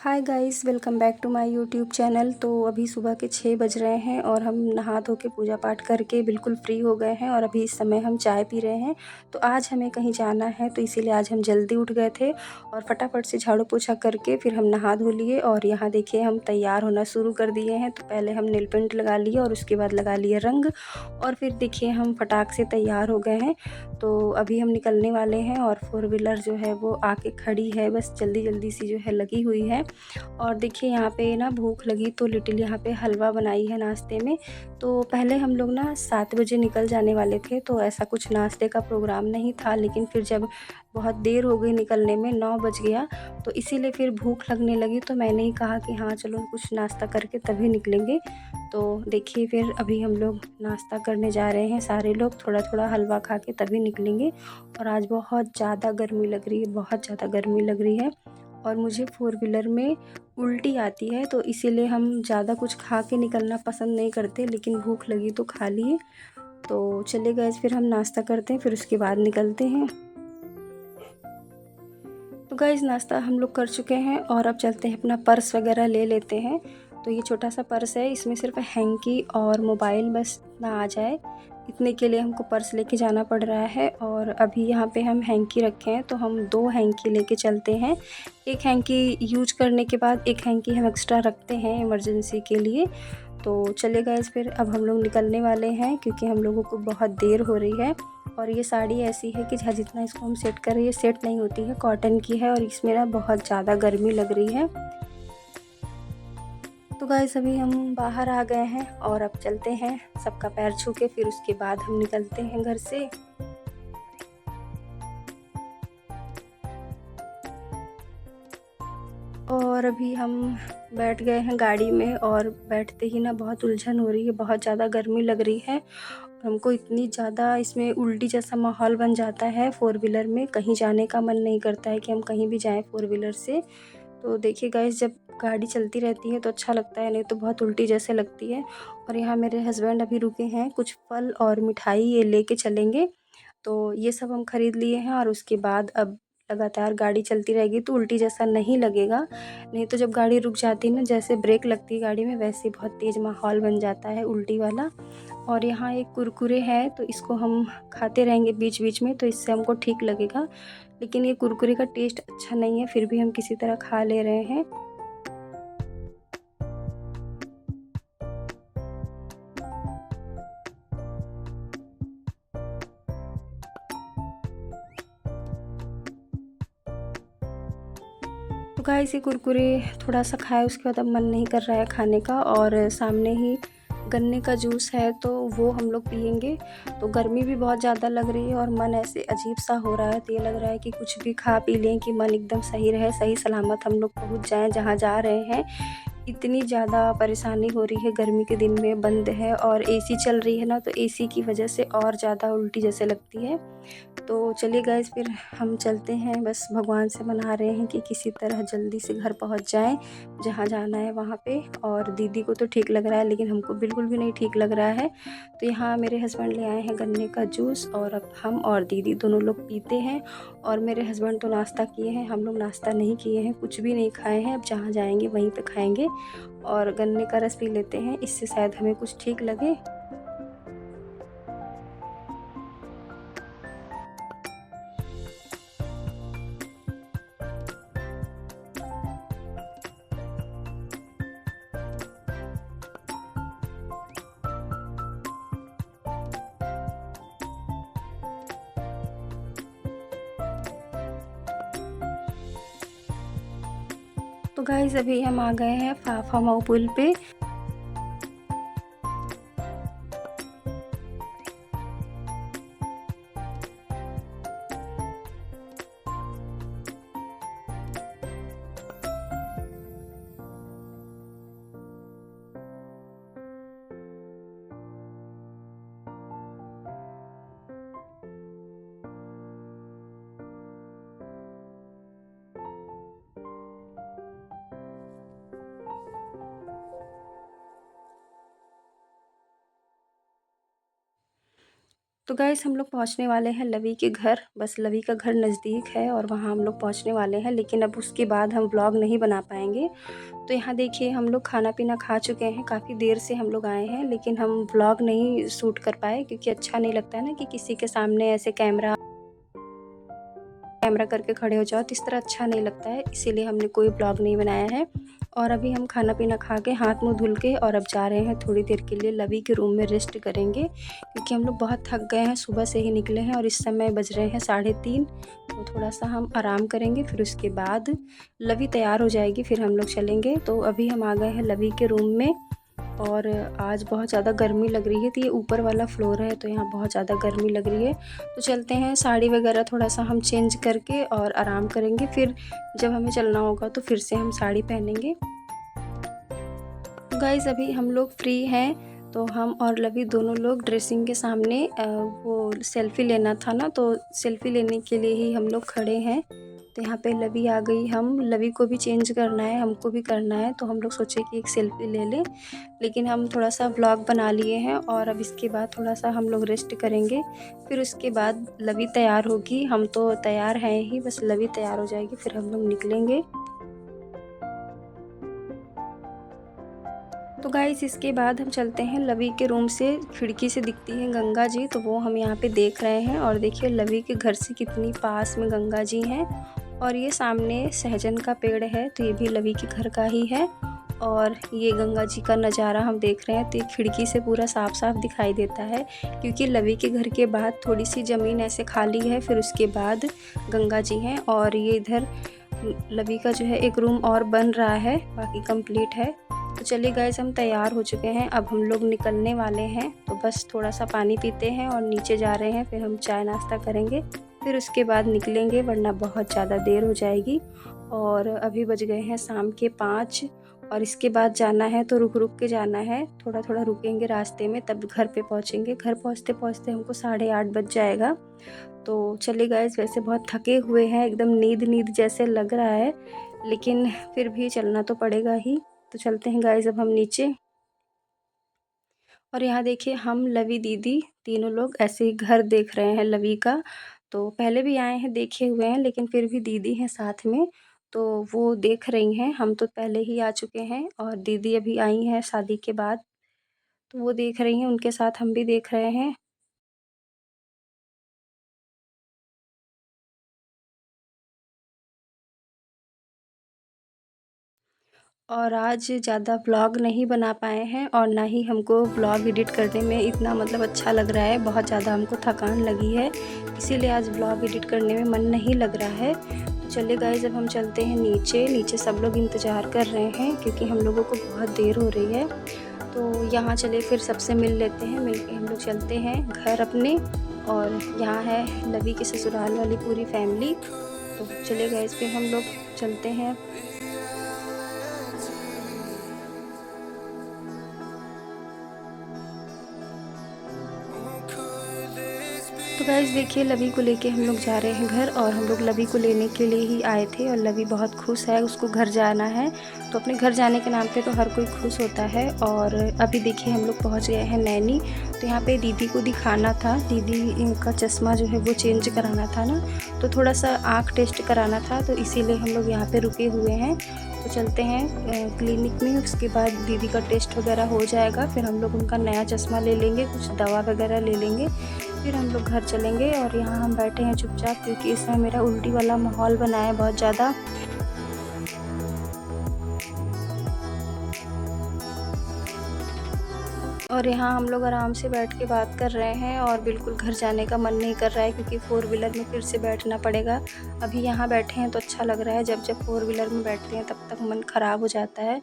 Hi guys, welcome back to my YouTube channel. तो अभी सुबह के 6 बज रहे हैं और हम नहा धो के पूजा पाठ करके बिल्कुल फ्री हो गए हैं और अभी इस समय हम चाय पी रहे हैं। तो आज हमें कहीं जाना है, तो इसीलिए आज हम जल्दी उठ गए थे और फटाफट से झाड़ू पोछा करके फिर हम नहा धो लिए और यहाँ देखिए हम तैयार होना शुरू कर दिए हैं। तो पहले हम नेल पेंट लगा लिए और उसके बाद लगा लिए रंग और फिर देखिए हम फटाक से तैयार हो गए हैं। तो अभी हम निकलने वाले हैं और 4 व्हीलर जो है वो आके खड़ी है, बस जल्दी जल्दी सी जो है लगी हुई है। और देखिए यहाँ पे ना भूख लगी तो लिटिल यहाँ पे हलवा बनाई है नाश्ते में। तो पहले हम लोग ना 7 बजे निकल जाने वाले थे, तो ऐसा कुछ नाश्ते का प्रोग्राम नहीं था, लेकिन फिर जब बहुत देर हो गई निकलने में, 9 बज गया, तो इसीलिए फिर भूख लगने लगी। तो मैंने ही कहा कि हाँ चलो कुछ नाश्ता करके तभी निकलेंगे। तो देखिए फिर अभी हम लोग नाश्ता करने जा रहे हैं, सारे लोग थोड़ा थोड़ा हलवा खा के तभी निकलेंगे। और आज बहुत ज़्यादा गर्मी लग रही है, बहुत ज़्यादा गर्मी लग रही है और मुझे 4 व्हीलर में उल्टी आती है, तो इसीलिए हम ज़्यादा कुछ खा के निकलना पसंद नहीं करते, लेकिन भूख लगी तो खा लिए। तो चले गए, फिर हम नाश्ता करते हैं, फिर उसके बाद निकलते हैं। तो गाइस नाश्ता हम लोग कर चुके हैं और अब चलते हैं, अपना पर्स वगैरह ले लेते हैं। तो ये छोटा सा पर्स है, इसमें सिर्फ हैंकी और मोबाइल बस ना आ जाए, इतने के लिए हमको पर्स लेके जाना पड़ रहा है। और अभी यहाँ पे हम हैंकी रखे हैं, तो हम 2 हैंकी लेके चलते हैं। एक हैंकी यूज करने के बाद एक हैंकी हम एक्स्ट्रा रखते हैं इमरजेंसी के लिए। तो चले गाइस फिर अब हम लोग निकलने वाले हैं, क्योंकि हम लोगों को बहुत देर हो रही है। और ये साड़ी ऐसी है कि जितना इसको हम सेट करें ये सेट नहीं होती है, कॉटन की है और इसमें ना बहुत ज़्यादा गर्मी लग रही है। तो गाइस अभी हम बाहर आ गए हैं और अब चलते हैं सबका पैर छू के, फिर उसके बाद हम निकलते हैं घर से। और अभी हम बैठ गए हैं गाड़ी में और बैठते ही ना बहुत उलझन हो रही है, बहुत ज़्यादा गर्मी लग रही है। हमको इतनी ज़्यादा इसमें उल्टी जैसा माहौल बन जाता है, 4 व्हीलर में कहीं जाने का मन नहीं करता है कि हम कहीं भी जाएं 4 व्हीलर से। तो देखिए गाइस, जब गाड़ी चलती रहती है तो अच्छा लगता है, नहीं तो बहुत उल्टी जैसे लगती है। और यहाँ मेरे हस्बैंड अभी रुके हैं, कुछ फल और मिठाई ये लेके चलेंगे, तो ये सब हम खरीद लिए हैं। और उसके बाद अब लगातार गाड़ी चलती रहेगी तो उल्टी जैसा नहीं लगेगा, नहीं तो जब गाड़ी रुक जाती है ना, जैसे ब्रेक लगती है गाड़ी में, वैसे बहुत तेज़ माहौल बन जाता है उल्टी वाला। और यहाँ एक कुरकुरे है, तो इसको हम खाते रहेंगे बीच बीच में, तो इससे हमको ठीक लगेगा। लेकिन ये कुरकुरे का टेस्ट अच्छा नहीं है, फिर भी हम किसी तरह खा ले रहे हैं। तो गाइस ये कुरकुरे थोड़ा सा खाए, उसके बाद अब मन नहीं कर रहा है खाने का। और सामने ही गन्ने का जूस है, तो वो हम लोग पियेंगे। तो गर्मी भी बहुत ज़्यादा लग रही है और मन ऐसे अजीब सा हो रहा है, तो ये लग रहा है कि कुछ भी खा पी लें कि मन एकदम सही रहे, सही सलामत हम लोग पहुंच जाएं जहां जा रहे हैं। इतनी ज़्यादा परेशानी हो रही है, गर्मी के दिन में बंद है और एसी चल रही है ना, तो एसी की वजह से और ज़्यादा उल्टी जैसे लगती है। तो चलिए गाइस फिर हम चलते हैं, बस भगवान से मना रहे हैं कि किसी तरह जल्दी से घर पहुंच जाएं जहां जाना है वहां पे। और दीदी को तो ठीक लग रहा है, लेकिन हमको बिल्कुल भी नहीं ठीक लग रहा है। तो यहाँ मेरे हस्बैंड ले आए हैं गन्ने का जूस और अब हम और दीदी दोनों लोग पीते हैं। और मेरे हस्बैंड तो नाश्ता किए हैं, हम लोग नाश्ता नहीं किए हैं, कुछ भी नहीं खाए हैं, अब जहाँ जाएंगे वहीं पे खाएंगे। और गन्ने का रस पी लेते हैं, इससे शायद हमें कुछ ठीक लगे। तो गाइस अभी हम आ गए हैं फाफा माऊ पुल पे। तो गाइस हम लोग पहुँचने वाले हैं लवी के घर। बस लवी का घर नज़दीक है और वहाँ हम लोग पहुँचने वाले हैं, लेकिन अब उसके बाद हम व्लॉग नहीं बना पाएँगे। तो यहाँ देखिए हम लोग खाना-पीना खा चुके हैं, काफ़ी देर से हम लोग आए हैं, लेकिन हम व्लॉग नहीं शूट कर पाए क्योंकि अच्छा नहीं लगता है ना कि किसी के सामने ऐसे कैमरा करके खड़े हो जाओ, तो इस तरह अच्छा नहीं लगता है, इसीलिए हमने कोई व्लॉग नहीं बनाया है। और अभी हम खाना-पीना खा के हाथ मुँह धुल के और अब जा रहे हैं थोड़ी देर के लिए लवी के रूम में रेस्ट करेंगे, क्योंकि हम लोग बहुत थक गए हैं, सुबह से ही निकले हैं और इस समय बज रहे हैं 3:30। तो थोड़ा-सा हम आराम करेंगे, फिर उसके बाद लवी तैयार हो जाएगी, फिर हम लोग चलेंगे। तो अभी हम आ गए हैं लवी के रूम में और आज बहुत ज़्यादा गर्मी लग रही है, तो ये ऊपर वाला फ्लोर है तो यहाँ बहुत ज़्यादा गर्मी लग रही है। तो चलते हैं, साड़ी वगैरह थोड़ा-सा हम चेंज करके और आराम करेंगे, फिर जब हमें चलना होगा तो फिर से हम साड़ी पहनेंगे। तो गाइज़ अभी हम लोग फ्री हैं, तो हम और लवी दोनों लोग ड्रेसिंग के सामने वो सेल्फ़ी लेना था ना, तो सेल्फ़ी लेने के लिए ही हम लोग खड़े हैं। तो यहाँ पे लवी आ गई, हम लवी को भी चेंज करना है, हमको भी करना है, तो हम लोग सोचे कि एक सेल्फ़ी ले लें। लेकिन हम थोड़ा-सा व्लॉग बना लिए हैं और अब इसके बाद थोड़ा-सा हम लोग रेस्ट करेंगे। फिर उसके बाद लवी तैयार होगी, हम तो तैयार हैं ही, बस लवी तैयार हो जाएगी, फिर हम लोग निकलेंगे। तो गाइस इसके बाद हम चलते हैं लवी के रूम से, खिड़की से दिखती है गंगा जी, तो वो हम यहाँ पे देख रहे हैं और देखिए लवी के घर से कितनी पास में गंगा जी हैं और ये सामने सहजन का पेड़ है, तो ये भी लवी के घर का ही है। और ये गंगा जी का नज़ारा हम देख रहे हैं, तो ये खिड़की से पूरा साफ-साफ दिखाई देता है, क्योंकि लवी के घर के बाद थोड़ी सी ज़मीन ऐसे खाली है, फिर उसके बाद गंगा जी हैं और ये इधर लवी का जो है एक रूम और बन रहा है, बाकी कंप्लीट है। तो चलिए गाइस हम तैयार हो चुके हैं, अब हम लोग निकलने वाले हैं, तो बस थोड़ा सा पानी पीते हैं और नीचे जा रहे हैं, फिर हम चाय नाश्ता करेंगे, फिर उसके बाद निकलेंगे, वरना बहुत ज़्यादा देर हो जाएगी। और अभी बज गए हैं शाम के 5 और इसके बाद जाना है तो रुक-रुक के जाना है, थोड़ा-थोड़ा रुकेंगे रास्ते में, तब घर पे पहुँचेंगे। घर पहुँचते-पहुँचते हमको 8:30 बज जाएगा। तो चलिए गाइस वैसे बहुत थके हुए हैं, एकदम नींद-नींद जैसे लग रहा है, लेकिन फिर भी चलना तो पड़ेगा ही। तो चलते हैं गाइस अब हम नीचे। और यहाँ देखिए हम लवी दीदी तीनों लोग ऐसे ही घर देख रहे हैं लवी का। तो पहले भी आए हैं, देखे हुए हैं, लेकिन फिर भी दीदी हैं साथ में, तो वो देख रही हैं। हम तो पहले ही आ चुके हैं और दीदी अभी आई हैं शादी के बाद, तो वो देख रही हैं, उनके साथ हम भी देख रहे हैं। और आज ज़्यादा व्लॉग नहीं बना पाए हैं और ना ही हमको व्लॉग एडिट करने में इतना मतलब अच्छा लग रहा है, बहुत ज़्यादा हमको थकान लगी है, इसीलिए आज व्लॉग एडिट करने में मन नहीं लग रहा है। तो चलिए गाइस अब हम चलते हैं नीचे। नीचे सब लोग इंतज़ार कर रहे हैं क्योंकि हम लोगों को बहुत देर हो रही है। तो यहाँ चले फिर सबसे मिल लेते हैं, मिल के हम लोग चलते हैं घर अपने। और यहाँ है लवी के ससुराल वाली पूरी फैमिली। तो चलिए गाइस फिर हम लोग चलते हैं। तो गाइस देखिए लवी को लेके हम लोग जा रहे हैं घर, और हम लोग लवी को लेने के लिए ही आए थे और लवी बहुत खुश है, उसको घर जाना है। तो अपने घर जाने के नाम पे तो हर कोई खुश होता है। और अभी देखिए हम लोग पहुंच गए हैं नैनी। तो यहाँ पे दीदी को दिखाना था, दीदी इनका चश्मा जो है वो चेंज कराना था ना, तो थोड़ा सा आँख टेस्ट कराना था, तो इसीलिए हम लोग यहाँ पर रुके हुए हैं। तो चलते हैं क्लिनिक में, उसके बाद दीदी का टेस्ट वगैरह हो जाएगा, फिर हम लोग उनका नया चश्मा ले लेंगे, कुछ दवा वगैरह ले लेंगे, फिर हम लोग घर चलेंगे। और यहाँ हम बैठे हैं चुपचाप क्योंकि इसमें मेरा उल्टी वाला माहौल बना है बहुत ज़्यादा। और यहाँ हम लोग आराम से बैठ के बात कर रहे हैं और बिल्कुल घर जाने का मन नहीं कर रहा है क्योंकि 4 व्हीलर में फिर से बैठना पड़ेगा। अभी यहाँ बैठे हैं तो अच्छा लग रहा है, जब 4 व्हीलर में बैठते हैं तब तक मन ख़राब हो जाता है।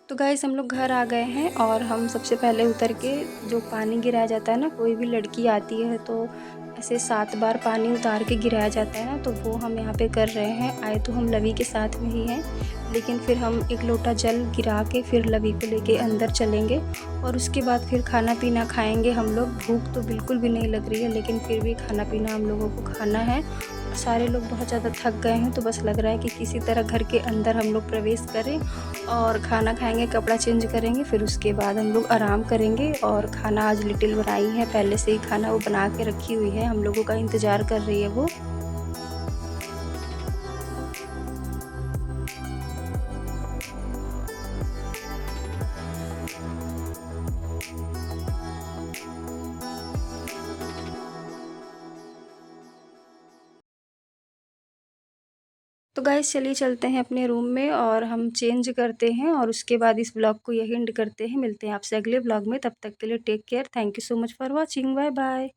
तो गाइस हम लोग घर आ गए हैं और हम सबसे पहले उतर के जो पानी गिराया जाता है ना, कोई भी लड़की आती है तो ऐसे 7 बार पानी उतार के गिराया जाता है ना, तो वो हम यहाँ पे कर रहे हैं। आए तो हम लवी के साथ में ही हैं, लेकिन फिर हम एक लोटा जल गिरा के फिर लवी को लेके अंदर चलेंगे और उसके बाद फिर खाना पीना खाएंगे हम लोग। भूख तो बिल्कुल भी नहीं लग रही है, लेकिन फिर भी खाना पीना हम लोगों को खाना है। सारे लोग बहुत ज़्यादा थक गए हैं, तो बस लग रहा है कि किसी तरह घर के अंदर हम लोग प्रवेश करें और खाना खाएँगे, कपड़ा चेंज करेंगे, फिर उसके बाद हम लोग आराम करेंगे। और खाना आज लिटिल बनाई है, पहले से ही खाना वो बना के रखी हुई है, हम लोगों का इंतज़ार कर रही है वो। तो गाइस चलिए चलते हैं अपने रूम में और हम चेंज करते हैं और उसके बाद इस ब्लॉग को यही एंड करते हैं। मिलते हैं आपसे अगले ब्लॉग में, तब तक के लिए take care. Thank you so much for watching. Bye bye.